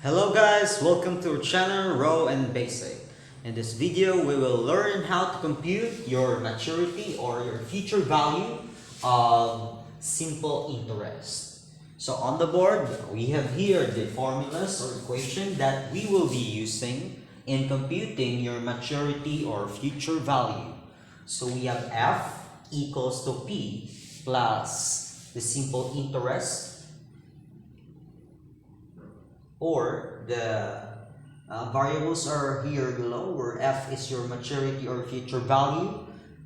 Hello guys, welcome to our channel Raw and Basic. In this video, we will learn how to compute your maturity or your future value of simple interest. So on the board, we have here the formulas or equation that we will be using in computing your maturity or future value. So we have F equals to P plus the simple interest, or the variables are here below, where F is your maturity or future value,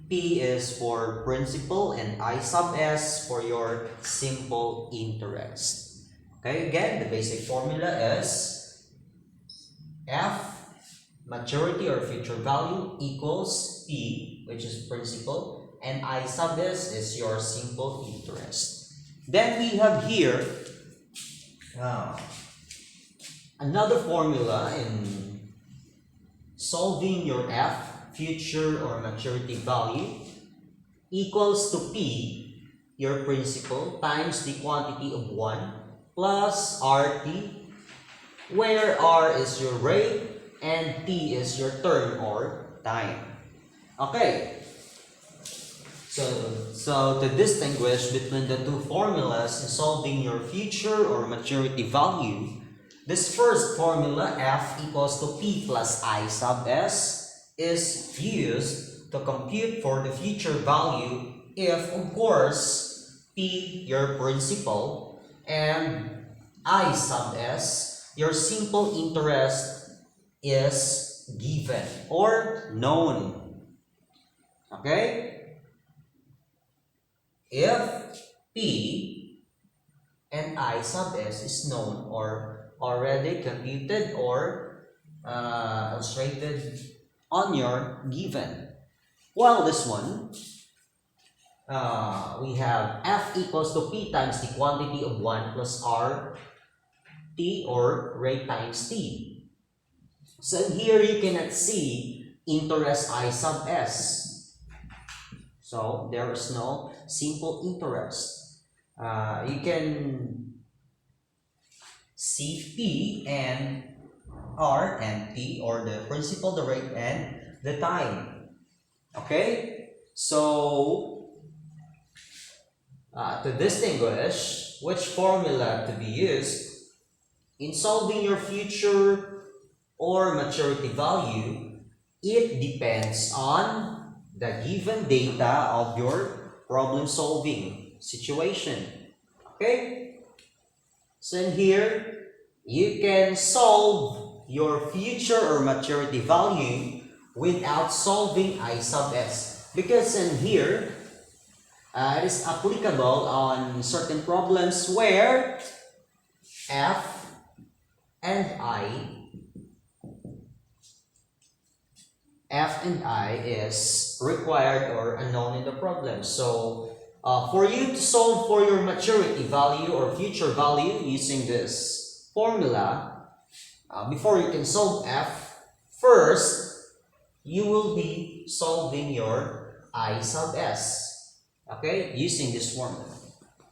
P is for principal, and I sub S for your simple interest. Okay, again, the basic formula is F maturity or future value equals P, which is principal, and I sub S is your simple interest. Then we have here another formula in solving your F, future or maturity value, equals to P, your principal, times the quantity of 1 plus RT, where R is your rate and T is your term or time. Okay. So to distinguish between the two formulas in solving your future or maturity value, this first formula, F equals to P plus I sub S, is used to compute for the future value if, of course, P, your principal, and I sub S, your simple interest, is given or known. Okay? If P and I sub S is known or already computed or illustrated on your given. Well, this one, we have F equals to P times the quantity of 1 plus R T, or rate times T. So here you cannot see interest I sub S. So there is no simple interest. You can see P and R and T, or the principal, the rate, and the time. Okay? So, to distinguish which formula to be used in solving your future or maturity value, it depends on the given data of your problem solving situation. Okay? So in here, you can solve your future or maturity value without solving I sub S. Because in here, it is applicable on certain problems where F and I is required or unknown in the problem. So for you to solve for your maturity value or future value using this formula, before you can solve F, first you will be solving your I sub S, okay, using this formula.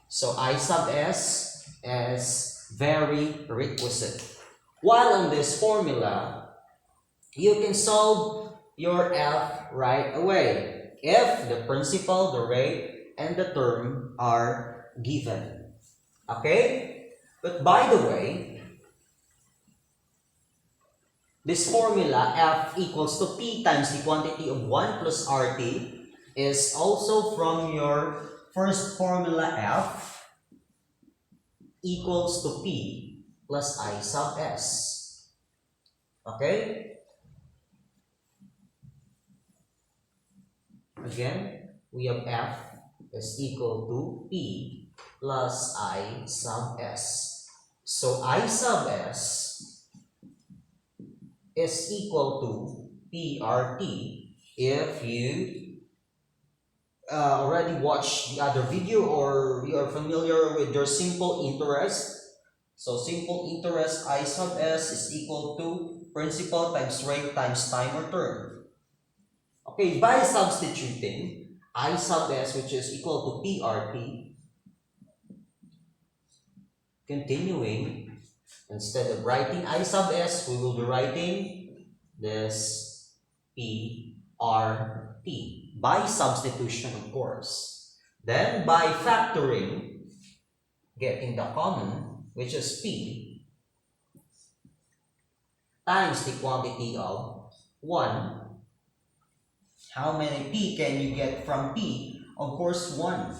So I sub S is very requisite. While on this formula, you can solve your F right away if the principal, the rate, and the term are given. Okay? But by the way, this formula, F equals to P times the quantity of 1 plus RT, is also from your first formula, F equals to P plus I sub S. Okay? Again, we have F is equal to P plus I sub S. So I sub S is equal to PRT. If you already watched the other video or you are familiar with your simple interest, so simple interest I sub S is equal to principal times rate times time or term. Okay, by substituting I sub S, which is equal to PRT, continuing, Instead of writing I sub s, we will be writing this P R T by substitution, of course. Then by factoring, getting the common, which is P, times the quantity of 1. How many P can you get from P? Of course, 1.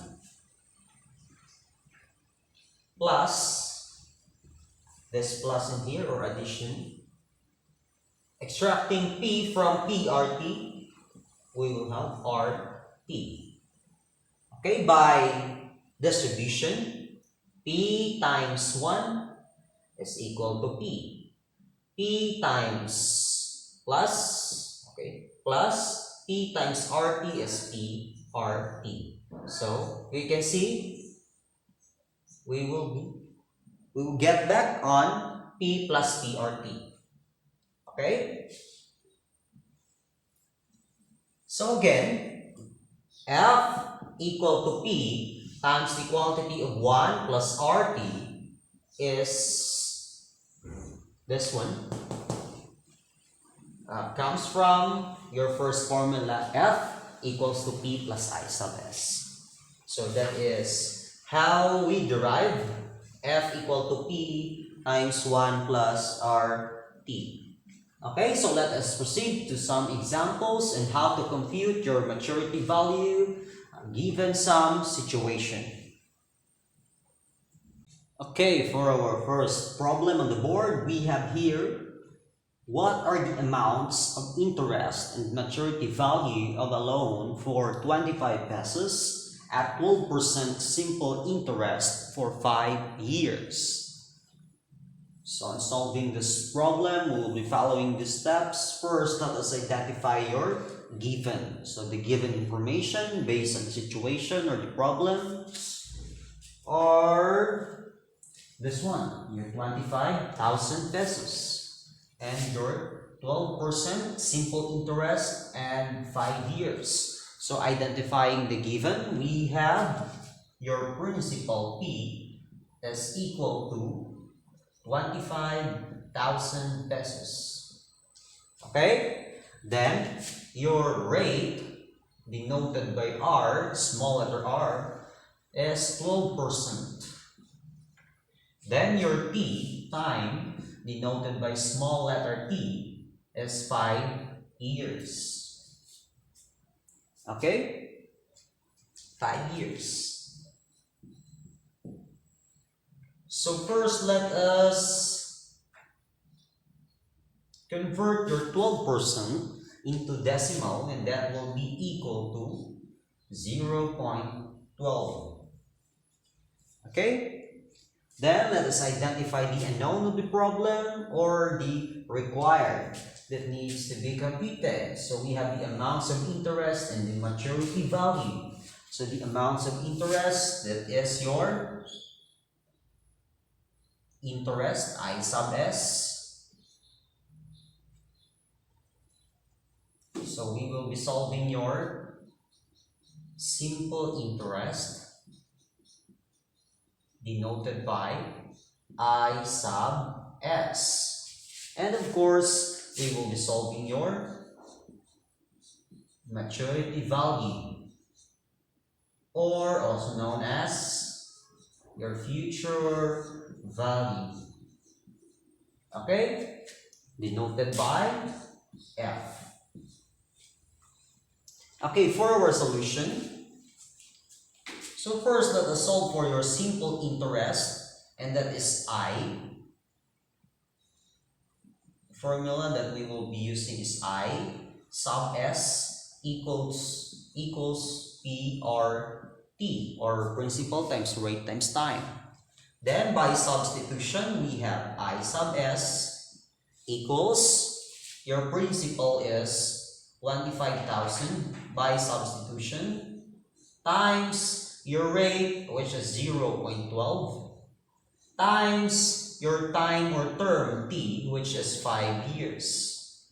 Plus, this plus in here or addition. Extracting P from PRT, we will have RT. Okay, by distribution, P times 1 is equal to P. P times plus, okay, plus P times RT is PRT. So, you can see, we will get back on P plus PRT. Okay? So again, F equal to P times the quantity of 1 plus RT is this one. Comes from your first formula, F equals to P plus I sub S. So that is how we derive F equal to P times 1 plus RT. Okay, so let us proceed to some examples and how to compute your maturity value given some situation. Okay, for our first problem on the board, we have here, what are the amounts of interest and maturity value of a loan for 25 pesos at 12% simple interest for 5 years? So in solving this problem, we will be following the steps. First, let us identify your given. So the given information based on the situation or the problem are this one, your 25,000 pesos and your 12% simple interest and 5 years. So identifying the given, we have your principal P is equal to 25,000 pesos. Okay? Then, your rate, denoted by R, small letter R, is 12%. Then, your T, time, denoted by small letter T, is 5 years. Okay? 5 years. So first, let us convert your 12% into decimal, and that will be equal to 0.12. Okay? Then let us identify the unknown of the problem or the required that needs to be computed. So we have the amounts of interest and the maturity value. So the amounts of interest, that is your interest, I sub S. So we will be solving your simple interest, denoted by I sub S. And of course, we will be solving your maturity value, or also known as your future value. Okay? Denoted by F. Okay, for our solution, so first let us solve for your simple interest, and that is I. The formula that we will be using is I sub S equals PRT, or principal times rate times time. Then by substitution, we have I sub S equals, your principal is 25,000 by substitution, times your rate, which is 0.12, times your time or term T, which is 5 years.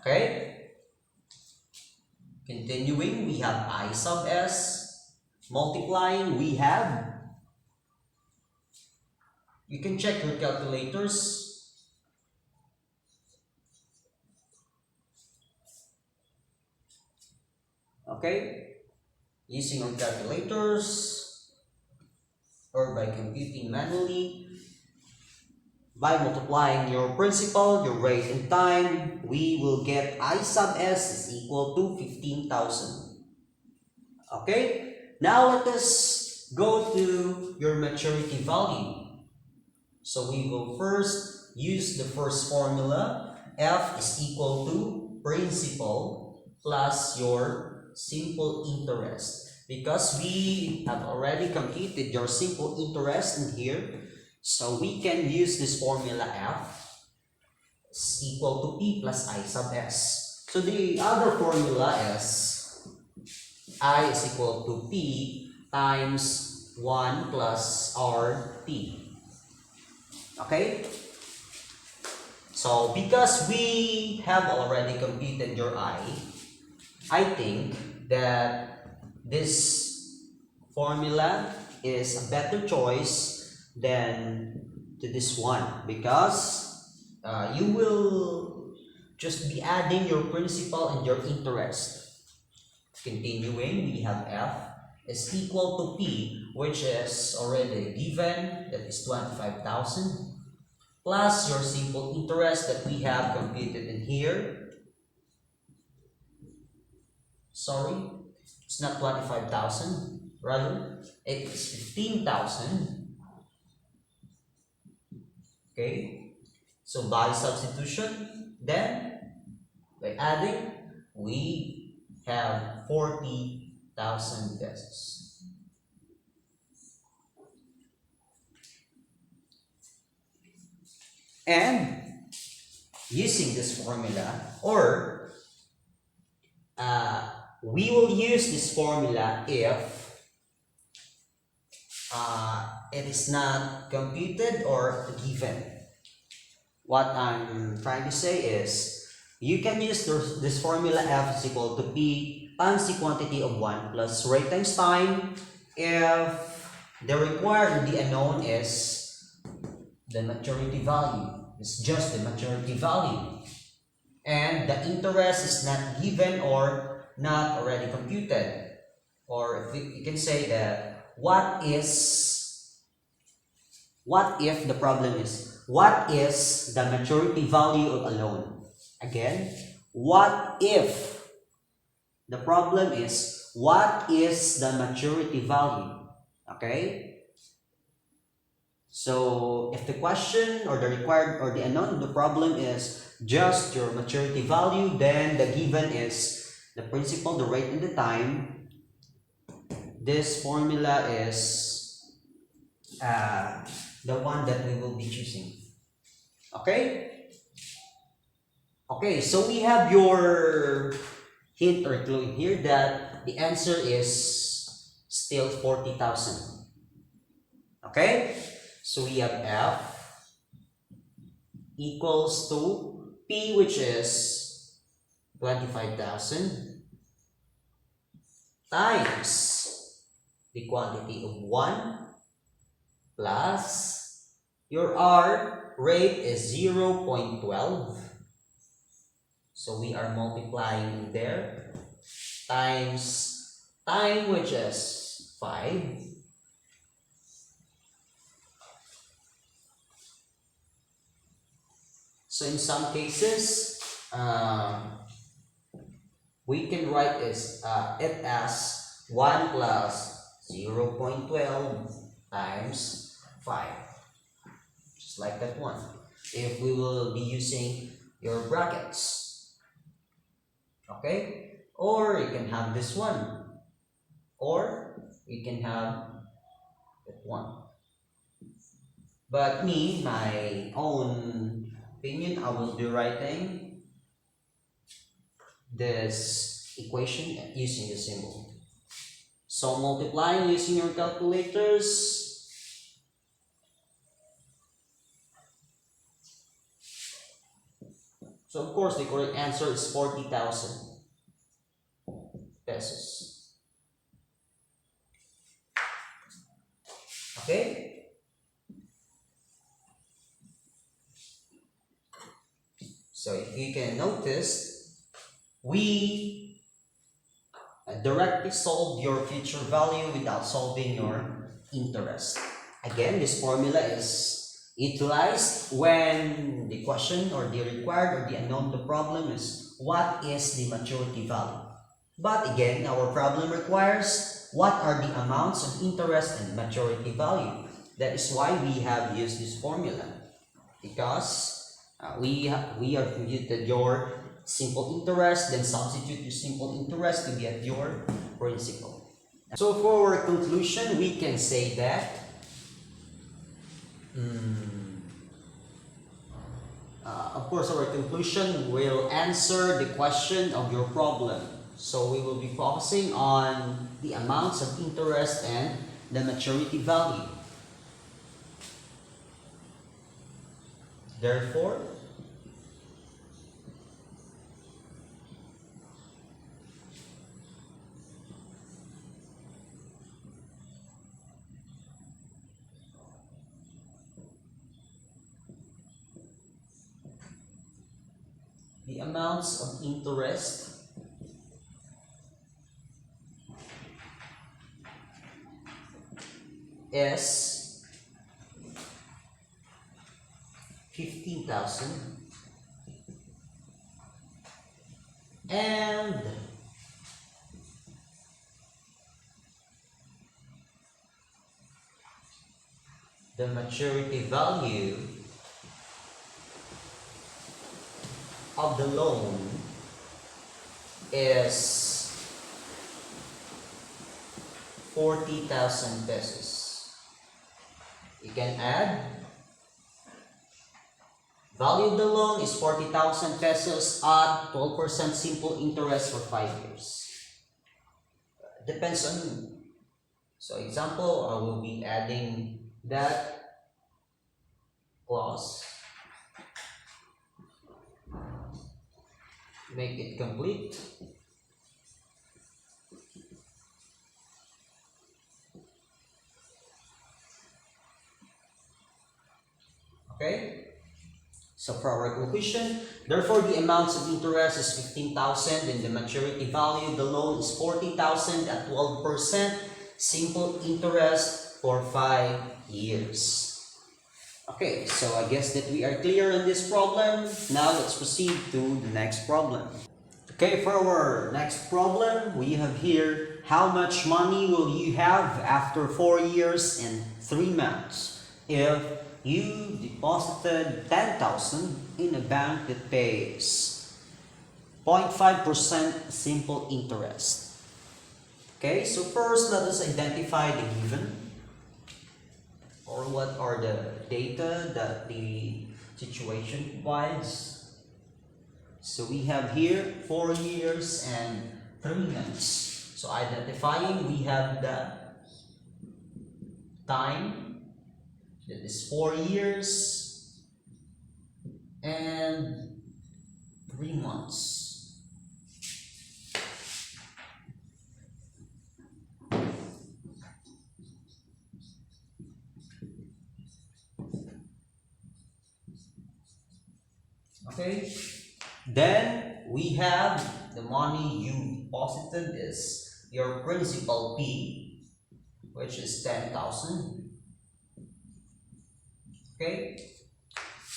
Okay? Continuing, we have I sub S. Multiplying, we have You can check your calculators. Okay, using your calculators or by computing manually, by multiplying your principal, your rate, and time, we will get I sub s is equal to 15,000. Okay, now let us go to your maturity value. So we will first use the first formula. F is equal to principal plus your simple interest. Because we have already computed your simple interest in here, so we can use this formula. F is equal to P plus I sub S. So the other formula is I is equal to P times 1 plus RT. Okay? So because we have already computed your I think that this formula is a better choice than to this one, because you will just be adding your principal and your interest. Continuing, we have F is equal to P, which is already given, that is 25,000, plus your simple interest that we have computed in here. Sorry, it's not 25,000, rather it is 15,000. Okay, so by substitution, then by adding, we have 40,000 pesos. And using this formula, or we will use this formula if it is not computed or given. What I'm trying to say is, you can use this formula. F is equal to P times the quantity of 1 plus rate times time if the required or the unknown is the maturity value. It's just the maturity value. And the interest is not given or not already computed. Or if you can say that, what if the problem is, what is the maturity value of a loan? Again, what if the problem is, what is the maturity value? Okay? So if the question or the required or the unknown, the problem is just your maturity value, then the given is the principal, the rate, and the time. This formula is the one that we will be choosing. Okay? Okay, so we have your hint or clue in here that the answer is still 40,000. Okay? So we have F equals to P, which is 25,000, times the quantity of 1 plus your R rate is 0.12. So we are multiplying there, times time, which is 5. So in some cases, we can write it as 1 plus 0.12 times 5. Just like that one. If we will be using your brackets. Okay? Or you can have this one. Or you can have that one. But me, my own opinion, I will be writing this equation using the symbol. So multiplying using your calculators. So of course the correct answer is 40,000 pesos. Okay? So if you can notice, we directly solve your future value without solving your interest. Again, this formula is utilized when the question or the required or the unknown the problem is what is the maturity value. But again, our problem requires what are the amounts of interest and maturity value. That is why we have used this formula, because we have computed your simple interest, then substitute your simple interest to get your principal. So for our conclusion, we can say that of course our conclusion will answer the question of your problem. So we will be focusing on the amounts of interest and the maturity value. Therefore, the amounts of interest is 15,000 and the maturity value of the loan is 40,000 pesos. You can add value of the loan is 40,000 pesos at 12% simple interest for 5 years. Depends on you. So example, I will be adding that clause. Make it complete. Okay. So for our conclusion, therefore the amounts of interest is 15,000 and the maturity value of the loan is 40,000 at 12% simple interest for 5 years. Okay, so I guess that we are clear on this problem. Now let's proceed to the next problem. Okay, for our next problem, we have here how much money will you have after 4 years and 3 months if you deposited 10,000 in a bank that pays 0.5% simple interest. Okay, so first let us identify the given, or what are the data that the situation provides. So we have here 4 years and 3 months. So identifying, we have the time, that is 4 years and 3 months. Okay, then we have the money you deposited is your principal P, which is 10,000. Okay,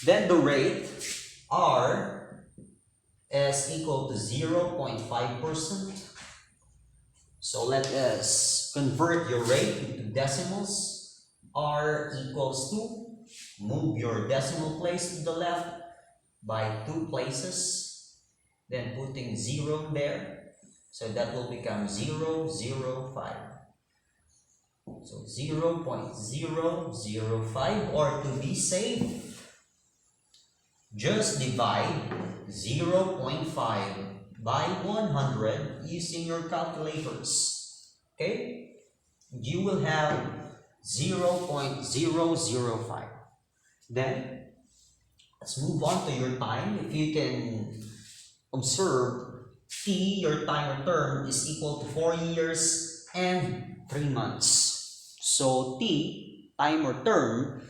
then the rate R is equal to 0.5%. So let us convert your rate into decimals. R equals to, move your decimal place to the left by 2 places, then putting 0 there, so that will become 0.005. So 0.005, or to be safe, just divide 0.5 by 100 using your calculators. Okay, you will have 0.005. Then let's move on to your time. If you can observe, T, your time or term, is equal to 4 years and 3 months. So T, time or term,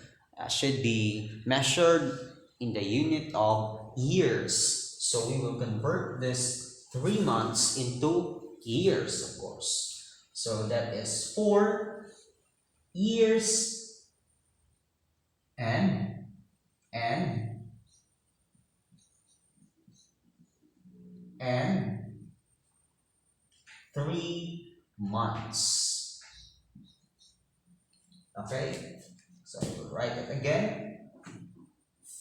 should be measured in the unit of years. So we will convert this 3 months into years, of course. So that is 4 years and 3 months. Okay, so we'll write it again.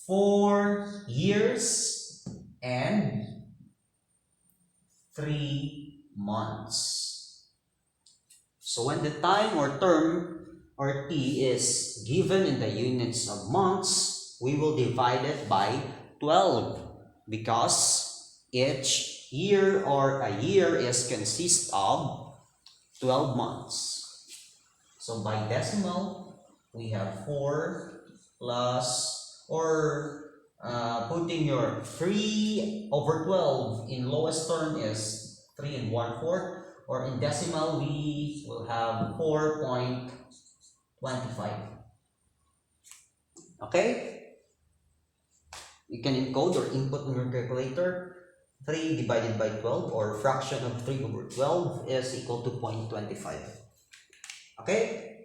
4 years and 3 months. So when the time or term or t is given in the units of months, we will divide it by 12 because each year or a year is consist of 12 months. So by decimal, we have 4 plus, or putting your 3 over 12 in lowest term is 3 and 1/4, or in decimal we will have 4.25. Okay? You can encode or input in your calculator. 3 divided by 12, or fraction of 3 over 12 is equal to 0.25. Okay?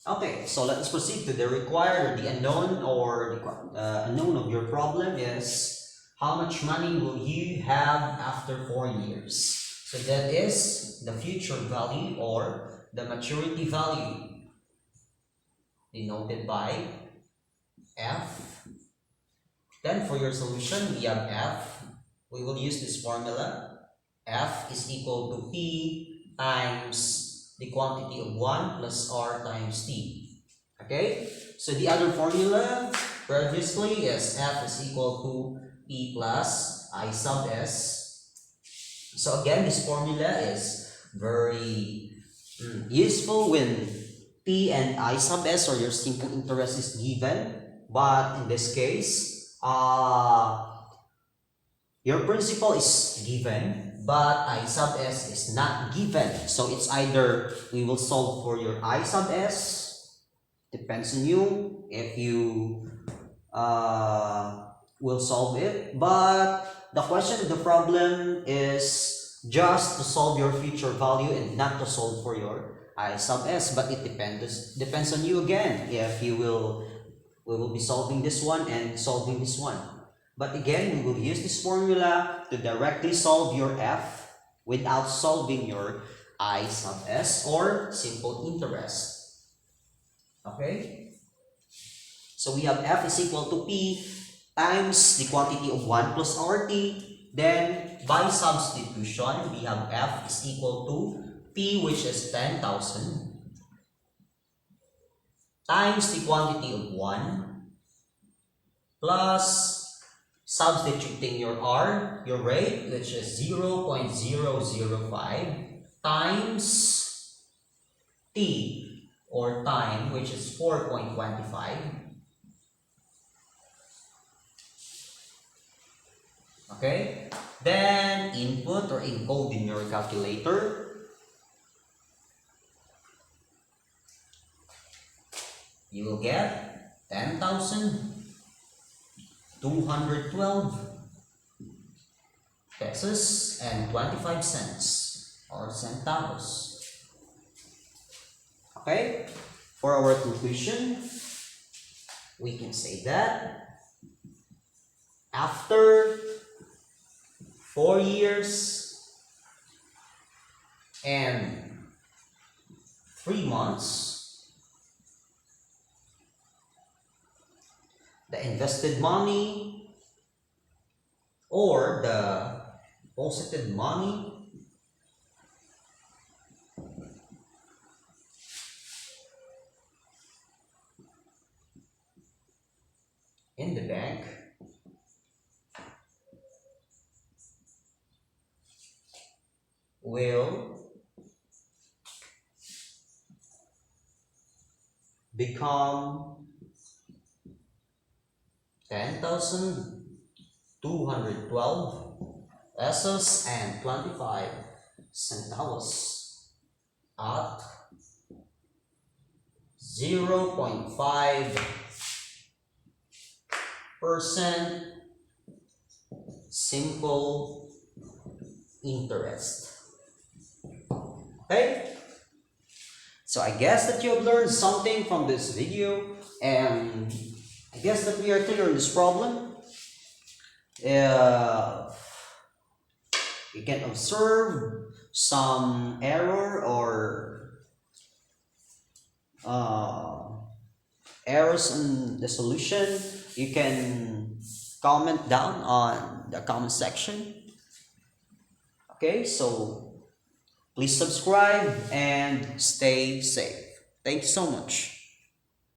Okay, so let us proceed to the required, or the unknown, or the unknown of your problem is how much money will you have after 4 years. So that is the future value or the maturity value, denoted by F. Then for your solution, we have F. We will use this formula. F is equal to P times the quantity of 1 plus R times T. Okay? So the other formula previously is F is equal to P plus I sub S. So again, this formula is very useful when P and I sub S, or your simple interest, is given. But in this case, your principal is given, but I sub S is not given. So it's either we will solve for your I sub S, depends on you if you will solve it. But the question of the problem is just to solve your future value and not to solve for your I sub S. But it depends on you again if we will be solving this one and solving this one. But again, we will use this formula to directly solve your F without solving your I sub S or simple interest. Okay? So we have F is equal to P times the quantity of 1 plus RT. Then by substitution, we have F is equal to P, which is 10,000, times the quantity of 1 plus substituting your R, your rate, which is 0.005, times T, or time, which is 4.25. Okay? Then input or encode in your calculator. You will get 10,212 pesos and 25 cents, or centavos. Okay? For our conclusion, we can say that after 4 years and 3 months, the invested money or the deposited money in the bank will become 10,212 pesos and 25 centavos at 0.5% simple interest. Okay? So I guess that you have learned something from this video, and I guess that we are clear on this problem. You can observe some error or errors in the solution, you can comment down on the comment section. Okay, so please subscribe and stay safe. Thank you so much.